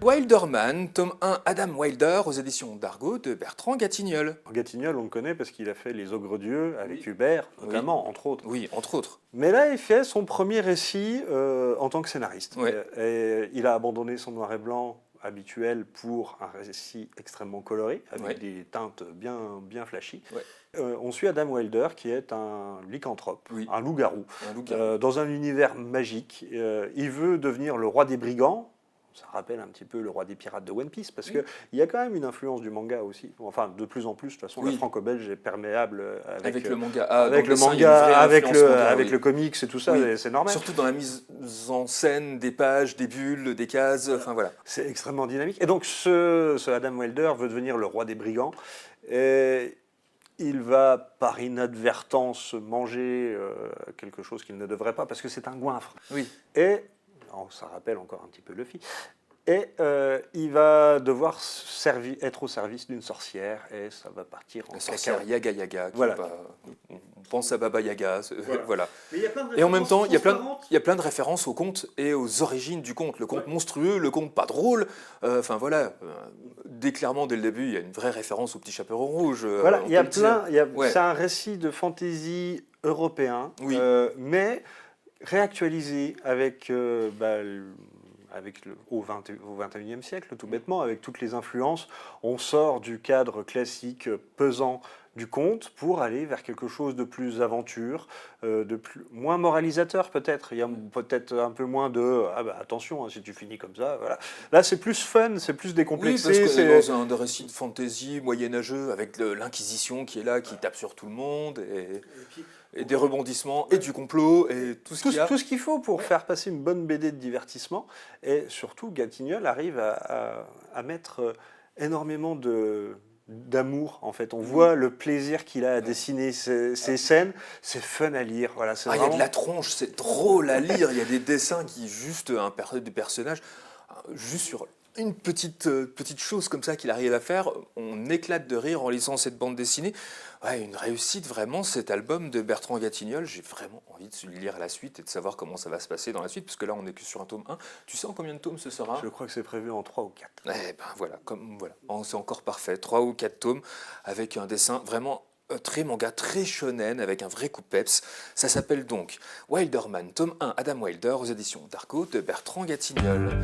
Wilderman, tome 1, Adam Wilder, aux éditions d'Argo de Bertrand Gatignolles. Gatignolles, on le connaît parce qu'il a fait Les Ogres Dieux avec Hubert, notamment, entre autres. Oui, entre autres. Mais là, il fait son premier récit en tant que scénariste. Ouais. Et il a abandonné son noir et blanc habituel pour un récit extrêmement coloré, avec des teintes bien flashy. On suit Adam Wilder, qui est un lycanthrope, un loup-garou, dans un univers magique. Il veut devenir le roi des brigands. Ça rappelle un petit peu le roi des pirates de One Piece, parce qu'il y a quand même une influence du manga aussi. Enfin, de plus en plus, de toute façon, la franco-belge est perméable avec le manga. Avec le comics et tout ça, c'est normal. Surtout dans la mise en scène des pages, des bulles, des cases, enfin voilà. C'est extrêmement dynamique. Et donc, ce Adam Wilder veut devenir le roi des brigands. Et il va, par inadvertance, manger quelque chose qu'il ne devrait pas, parce que c'est un goinfre. Oui. Et ça rappelle encore un petit peu Luffy. Et il va devoir être au service d'une sorcière, et ça va partir en sorcière Yaga Yaga. Voilà. On pense à Baba Yaga. Voilà. Mais il y a plein de et en même temps, il y a plein de références au conte et aux origines du conte. Le conte monstrueux, le conte pas drôle. Enfin voilà. Clairement, dès le début, il y a une vraie référence au Petit Chaperon Rouge. Voilà, il y a plein. C'est un récit de fantasy européen, mais réactualisé avec au XXIe siècle, tout bêtement, avec toutes les influences. On sort du cadre classique pesant du conte pour aller vers quelque chose de plus aventure, moins moralisateur peut-être. Il y a peut-être un peu moins de attention, si tu finis comme ça, voilà. Là, c'est plus fun, c'est plus décomplexé. Oui, parce qu'on est dans un récit de fantasy moyenâgeux avec l'Inquisition qui est là, qui tape sur tout le monde et des rebondissements et du complot et tout ce qu'il faut pour faire passer une bonne BD de divertissement. Et surtout, Gatignolles arrive à mettre énormément d'amour, en fait. On voit le plaisir qu'il a à dessiner ces scènes. C'est fun à lire. Voilà, il y a de la tronche, c'est drôle à lire. Il y a des dessins qui juste des personnages juste sur une petite chose comme ça qu'il arrive à faire. On éclate de rire en lisant cette bande dessinée. Ouais, une réussite vraiment, cet album de Bertrand Gatignolles. J'ai vraiment envie de lire la suite et de savoir comment ça va se passer dans la suite, parce que là, on n'est que sur un tome 1. Tu sais en combien de tomes ce sera? Je crois que c'est prévu en 3 ou 4. Eh ben voilà, c'est encore parfait. 3 ou 4 tomes avec un dessin vraiment très manga, très shonen, avec un vrai coup de peps. Ça s'appelle donc Wilderman, tome 1, Adam Wilder, aux éditions d'Argo de Bertrand Gatignolles.